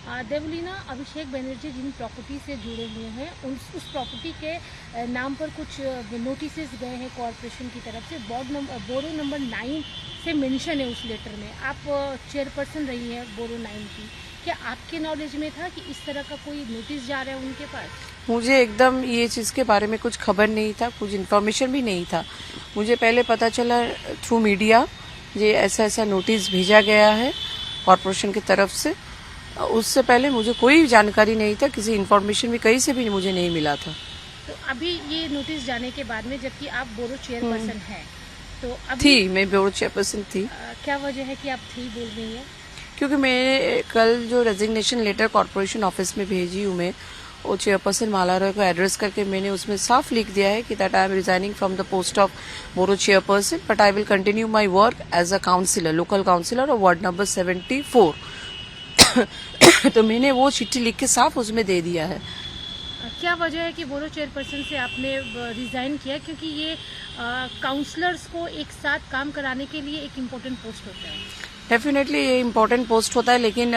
देवलीना, अभिषेक बनर्जी जिन property से जुड़े हुए हैं उस प्रॉपर्टी के नाम पर कुछ नोटिस गए हैं कॉरपोरेशन की तरफ से। बोरो नंबर 9 से मेंशन है उस लेटर में। आप चेयरपर्सन रही है बोरो 9 की, क्या आपके नॉलेज में था कि इस तरह का कोई नोटिस जा रहा है उनके पास? मुझे एकदम ये चीज़ के बारे में कुछ खबर नहीं था, कुछ इन्फॉर्मेशन भी नहीं था। मुझे पहले पता चला थ्रू मीडिया ये ऐसा नोटिस भेजा गया है कॉरपोरेशन की तरफ से। उससे पहले मुझे कोई जानकारी नहीं था, किसी इन्फॉर्मेशन भी कहीं से भी मुझे नहीं मिला था। तो अभी ये नोटिस जाने के बाद में, जबकि आप बोरो चेयरपर्सन हैं, तो अभी थी, मैं बोरो चेयरपर्सन थी। क्या वजह है कि आप थी बोल रही हैं? क्योंकि मैं कल जो रेजिग्नेशन लेटर कॉरपोरेशन ऑफिस में भेजी हूँ, मैं वो चेयरपर्सन माला रॉय को एड्रेस करके मैंने उसमें साफ लिख दिया है कि that I am resigning from the post of borough chairperson, but I will continue my work as a councillor, local councillor और वार्ड नंबर 74। तो मैंने वो चिट्ठी लिख के साफ उसमें दे दिया है। क्या वजह है कि बोरो चेयरपर्सन से आपने रिजाइन किया? क्योंकि ये काउंसलर्स को एक साथ काम कराने के लिए एक इम्पोर्टेंट पोस्ट होता है। डेफिनेटली ये इम्पोर्टेंट पोस्ट होता है, लेकिन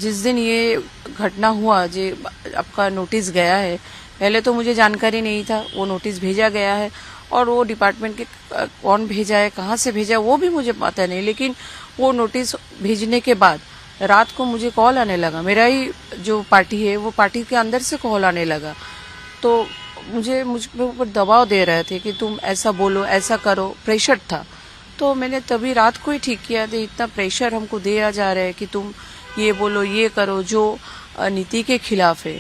जिस दिन ये घटना हुआ, जो आपका नोटिस गया है, पहले तो मुझे जानकारी नहीं था। वो नोटिस भेजा गया है और वो डिपार्टमेंट के कौन भेजा है, कहाँ से भेजा है, वो भी मुझे पता नहीं। लेकिन वो नोटिस भेजने के बाद रात को मुझे कॉल आने लगा। मेरा ही जो पार्टी है वो पार्टी के अंदर से कॉल आने लगा, तो मुझ पे ऊपर दबाव दे रहे थे कि तुम ऐसा बोलो, ऐसा करो, प्रेशर था। तो मैंने तभी रात को ही ठीक किया था, इतना प्रेशर हमको दिया जा रहा है कि तुम ये बोलो, ये करो, जो नीति के खिलाफ है।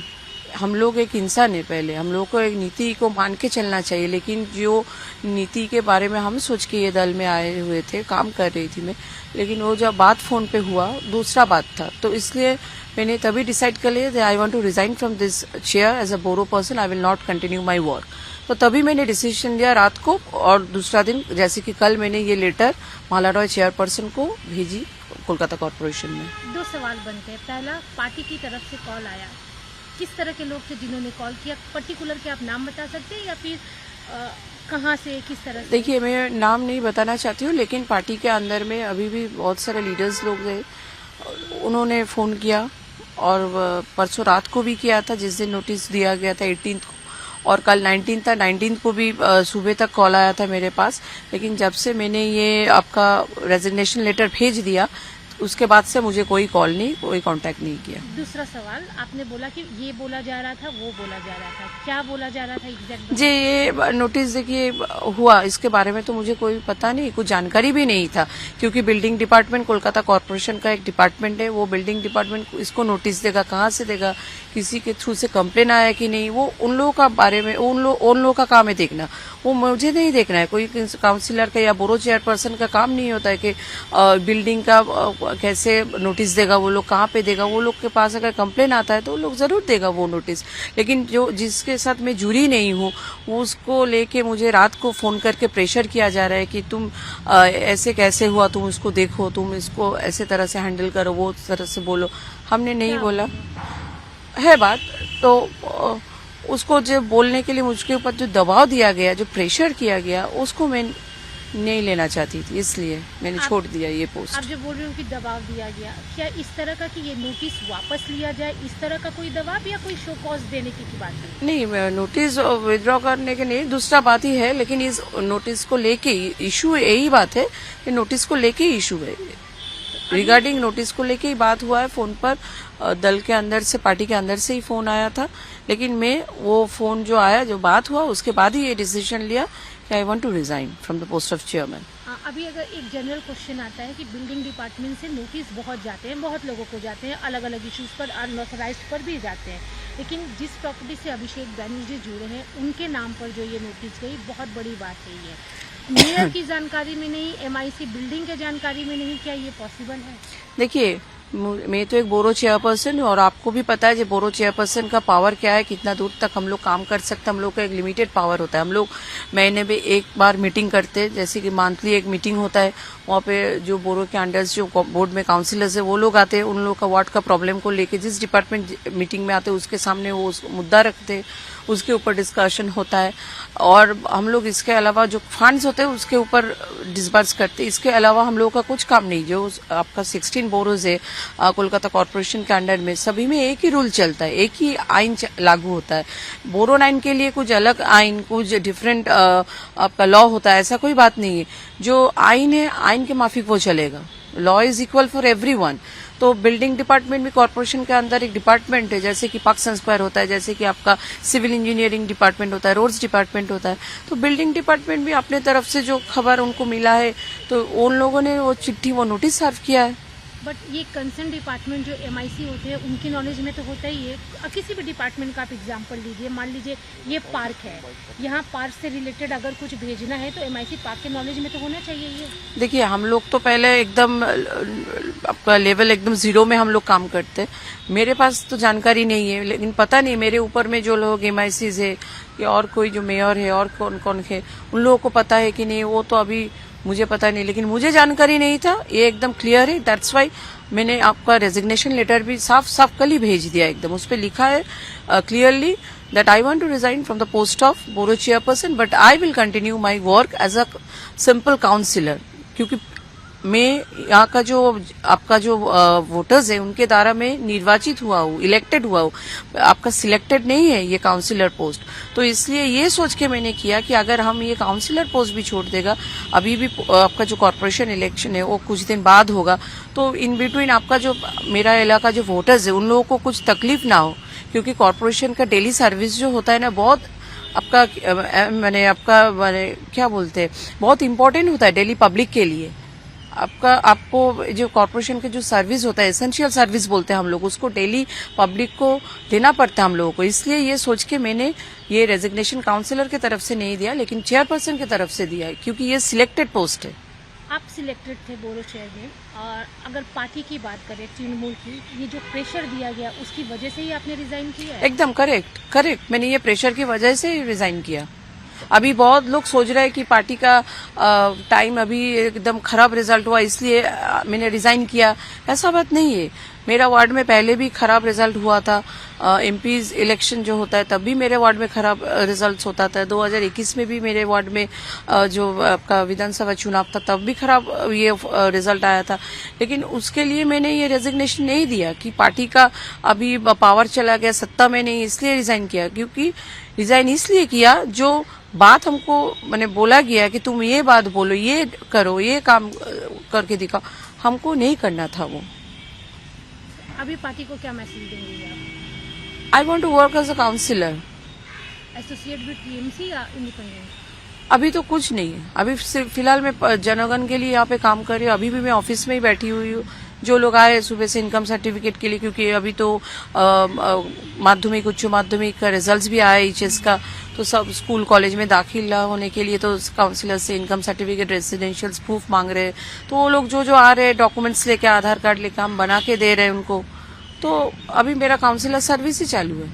हम लोग एक इंसान है, पहले हम लोग को एक नीति को मान के चलना चाहिए, लेकिन जो नीति के बारे में हम सोच के ये दल में आए हुए थे, काम कर रही थी मैं, लेकिन वो जब बात फोन पे हुआ दूसरा बात था। तो इसलिए मैंने तभी डिसाइड कर लिया I want to resign from this chair as a borough person, I will not continue my work. तो तभी मैंने डिसीजन लिया रात को, और दूसरा दिन जैसे कि कल मैंने ये लेटर माला रॉय चेयरपर्सन को भेजी कोलकाता कॉर्पोरेशन में। 2 सवाल बनते हैं। पहला, पार्टी की तरफ से कॉल आया, किस तरह के लोग थे जिन्होंने कॉल किया? पर्टिकुलर के आप नाम बता सकते हैं या फिर कहाँ से, किस तरह से? देखिए, मैं नाम नहीं बताना चाहती हूँ, लेकिन पार्टी के अंदर में अभी भी बहुत सारे लीडर्स लोग थे, उन्होंने फोन किया और परसों रात को भी किया था, जिस दिन नोटिस दिया गया था 18 को, और कल 19 था। 19 को भी सुबह तक कॉल आया था मेरे पास। लेकिन जब से मैंने ये आपका रेजिग्नेशन लेटर भेज दिया, उसके बाद से मुझे कोई कॉल नहीं, कोई कांटेक्ट नहीं किया। दूसरा सवाल, आपने बोला कि ये बोला जा रहा था, वो बोला जा रहा था, क्या बोला जा रहा था एग्जैक्ट? जी, ये नोटिस देखिए हुआ, इसके बारे में तो मुझे कोई पता नहीं, कुछ जानकारी भी नहीं था, क्योंकि बिल्डिंग डिपार्टमेंट कोलकाता कॉर्पोरेशन का एक डिपार्टमेंट है। वो बिल्डिंग डिपार्टमेंट इसको नोटिस देगा, कहाँ से देगा, किसी के थ्रू से कंप्लेन आया कि नहीं, वो उन लोगों का बारे में, उन लोगों का काम है देखना, वो मुझे नहीं देखना है। कोई काउंसिलर का या बोरो चेयरपर्सन का काम नहीं होता है कि बिल्डिंग का कैसे नोटिस देगा, वो लोग कहाँ पे देगा। वो लोग के पास अगर कंप्लेन आता है तो वो लोग जरूर देगा वो नोटिस, लेकिन जो जिसके साथ मैं जुड़ी नहीं हूँ, वो उसको लेके मुझे रात को फोन करके प्रेशर किया जा रहा है कि तुम ऐसे कैसे हुआ, तुम उसको देखो, तुम इसको ऐसे तरह से हैंडल करो, वो तरह से बोलो। हमने नहीं बोला है बात, तो उसको जो बोलने के लिए मुझके ऊपर जो दबाव दिया गया, जो प्रेशर किया गया, उसको मैं नहीं लेना चाहती थी, इसलिए मैंने छोड़ दिया ये पोस्ट। आप जो बोल रहे हो कि दबाव दिया गया, क्या इस तरह का कि ये नोटिस वापस लिया जाए, इस तरह का कोई दबाव या कोई शो कॉज देने की बात है? नहीं, नोटिस विड्रॉ करने के नहीं, दूसरा बात ही है, लेकिन इस नोटिस को लेके इशू यही बात है कि नोटिस को लेके इशू है। रिगार्डिंग नोटिस को लेके ही बात हुआ है। फोन पर दल के अंदर से, पार्टी के अंदर से ही फोन आया था, लेकिन मैं वो फोन जो आया, जो बात हुआ, उसके बाद ही ये डिसीजन लिया कि I want to resign from the post of chairman. अभी अगर एक जनरल क्वेश्चन आता है कि बिल्डिंग डिपार्टमेंट से नोटिस बहुत जाते हैं, बहुत लोगों को जाते हैं, अलग अलग इश्यूज पर, अनऑथराइज्ड पर भी जाते हैं, लेकिन जिस प्रॉपर्टी से अभिषेक बनर्जी जुड़े हैं उनके नाम पर जो ये नोटिस गई, बहुत बड़ी बात है ये। मेयर की जानकारी में नहीं, MIC बिल्डिंग के जानकारी में नहीं, क्या ये पॉसिबल है? देखिए, मैं तो एक बोरो चेयरपर्सन हूँ, और आपको भी पता है जो बोरो चेयरपर्सन का पावर क्या है, कितना दूर तक हम लोग काम कर सकते हैं। हम लोग का एक लिमिटेड पावर होता है। हम लोग महीने में एक बार मीटिंग करते हैं, जैसे कि मंथली एक मीटिंग होता है, वहाँ पे जो बोरो के अंडर जो बोर्ड में काउंसिलर्स है वो लोग आते हैं, उन लोग का वार्ड का प्रॉब्लम को लेके जिस डिपार्टमेंट मीटिंग में आते हैं उसके सामने वो मुद्दा रखते हैं, उसके ऊपर डिस्कशन होता है। और हम लोग इसके अलावा जो फंड्स होते हैं उसके ऊपर डिस्बर्स करते हैं। इसके अलावा हम लोगों का कुछ काम नहीं। जो आपका 16 बोरोज है कोलकाता कॉर्पोरेशन के अंडर में, सभी में एक ही रूल चलता है, एक ही आइन लागू होता है। बोरो आइन के लिए कुछ अलग आइन, कुछ डिफरेंट आपका लॉ होता है, ऐसा कोई बात नहीं है। जो आइन है, आइन के माफिक वो चलेगा। Law is equal for everyone. तो बिल्डिंग डिपार्टमेंट भी कॉर्पोरेशन के अंदर एक डिपार्टमेंट है, जैसे कि पार्क संस्पायर होता है, जैसे कि आपका सिविल इंजीनियरिंग डिपार्टमेंट होता है, रोड्स डिपार्टमेंट होता है। तो बिल्डिंग डिपार्टमेंट भी अपने तरफ से जो खबर उनको मिला है तो उन लोगों ने वो चिट्ठी, वो नोटिस सर्व किया है। बट ये कंसर्न डिपार्टमेंट जो MIC होते हैं उनकी नॉलेज में तो होता ही है। किसी भी डिपार्टमेंट का आप एग्जांपल लीजिए, मान लीजिए ये पार्क है, यहाँ पार्क से रिलेटेड अगर कुछ भेजना है तो MIC पार्क के नॉलेज में तो होना चाहिए ये। देखिए, हम लोग तो पहले एकदम आपका लेवल एकदम जीरो में हम लोग काम करते हैं। मेरे पास तो जानकारी नहीं है, लेकिन पता नहीं मेरे ऊपर में जो लोग MICs है या और कोई जो मेयर है और कौन कौन है, उन लोगों को पता है कि नहीं, वो तो अभी मुझे पता नहीं। लेकिन मुझे जानकारी नहीं था, ये एकदम क्लियर है। दैट्स वाई मैंने आपका रेजिग्नेशन लेटर भी साफ साफ कल ही भेज दिया। एकदम उस पर लिखा है clearly that I want to resign from the post of Borough chairperson, but I will continue my work as a simple councillor। क्योंकि मैं यहाँ का जो आपका जो वोटर्स है उनके द्वारा मैं निर्वाचित हुआ हूँ, इलेक्टेड हुआ हूँ, आपका सिलेक्टेड नहीं है ये काउंसिलर पोस्ट। तो इसलिए ये सोच के मैंने किया कि अगर हम ये काउंसिलर पोस्ट भी छोड़ देगा, अभी भी आपका जो कॉर्पोरेशन इलेक्शन है वो कुछ दिन बाद होगा, तो इन बिटवीन आपका जो मेरा इलाका जो वोटर्स है उन लोगों को कुछ तकलीफ ना हो। क्योंकि कॉर्पोरेशन का डेली सर्विस जो होता है ना, बहुत आपका मैंने क्या बोलते हैं, बहुत इंपॉर्टेंट होता है डेली पब्लिक के लिए। आपको जो कॉर्पोरेशन के जो सर्विस होता है, एसेंशियल सर्विस बोलते हैं हम लोग उसको, डेली पब्लिक को देना पड़ता है हम लोगों को। इसलिए ये सोच के मैंने ये रेजिग्नेशन काउंसिलर की तरफ से नहीं दिया, लेकिन चेयरपर्सन की तरफ से दिया है, क्योंकि ये सिलेक्टेड पोस्ट है। आप सिलेक्टेड थे बोरो चेयर में, और अगर पार्टी की बात करें, तृणमूल की, ये जो प्रेशर दिया गया उसकी वजह से ही आपने रिजाइन किया है? एकदम करेक्ट। मैंने ये प्रेशर की वजह से रिजाइन किया। अभी बहुत लोग सोच रहे हैं कि पार्टी का टाइम अभी एकदम खराब रिजल्ट हुआ इसलिए मैंने रिजाइन किया। ऐसा बात नहीं है। मेरा वार्ड में पहले भी खराब रिजल्ट हुआ था। MPs इलेक्शन जो होता है तब भी मेरे वार्ड में खराब रिजल्ट्स होता था। 2021 में भी मेरे वार्ड में जो आपका विधानसभा चुनाव था तब भी खराब ये रिजल्ट आया था। लेकिन उसके लिए मैंने ये रेजिग्नेशन नहीं दिया कि पार्टी का अभी पावर चला गया, सत्ता में नहीं, इसलिए रिजाइन किया। क्योंकि रिजाइन इसलिए किया, जो बात हमको मैंने बोला गया कि तुम ये बात बोलो, ये करो, ये काम करके दिखाओ, हमको नहीं करना था वो। अभी पार्टी को क्या मैसेज देंगे आप? I want to work as a councillor. Associate with TMC या इंडिपेंडेंट? अभी तो कुछ नहीं है। अभी फिलहाल मैं जनगण के लिए यहाँ पे काम कर रही हूँ। अभी भी मैं ऑफिस में ही बैठी हुई हूँ। जो लोग आए सुबह से इनकम सर्टिफिकेट के लिए, क्योंकि अभी तो माध्यमिक उच्च माध्यमिक का रिजल्ट भी आया HS का, तो सब स्कूल कॉलेज में दाखिला होने के लिए तो काउंसिलर से इनकम सर्टिफिकेट, रेसिडेंशियल प्रूफ मांग रहे हैं। तो वो लोग जो आ रहे हैं डॉक्यूमेंट्स लेके, आधार कार्ड लेके, हम बना के दे रहे हैं उनको। तो अभी मेरा काउंसिलर सर्विस ही चालू है।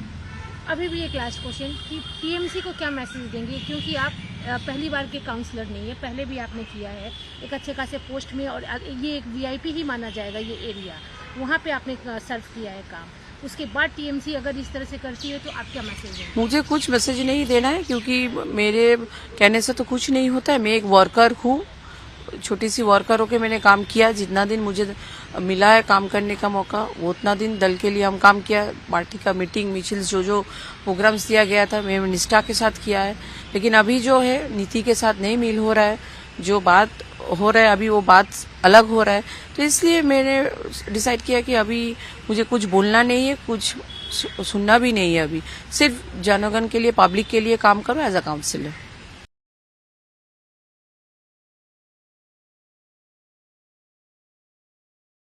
अभी भी एक लास्ट क्वेश्चन कि TMC को क्या मैसेज देंगे, क्योंकि आप पहली बार के काउंसलर नहीं है, पहले भी आपने किया है एक अच्छे खासे पोस्ट में, और ये एक VIP ही माना जाएगा ये एरिया, वहाँ पे आपने सर्व किया है काम। उसके बाद TMC अगर इस तरह से करती है तो आप क्या मैसेज देंगे? मुझे कुछ मैसेज नहीं देना है, क्योंकि मेरे कहने से तो कुछ नहीं होता है। मैं एक वर्कर हूँ, छोटी सी वर्कर होकर मैंने काम किया। जितना दिन मुझे मिला है काम करने का मौका, वो उतना दिन दल के लिए हम काम किया। पार्टी का मीटिंग मिचिल्स जो प्रोग्राम्स दिया गया था मैं निष्ठा के साथ किया है। लेकिन अभी जो है नीति के साथ नहीं मिल हो रहा है, जो बात हो रहा है अभी वो बात अलग हो रहा है। तो इसलिए मैंने डिसाइड किया कि अभी मुझे कुछ बोलना नहीं है, कुछ सुनना भी नहीं है। अभी सिर्फ जनगण के लिए, पब्लिक के लिए काम करो एज अ काउंसिलर।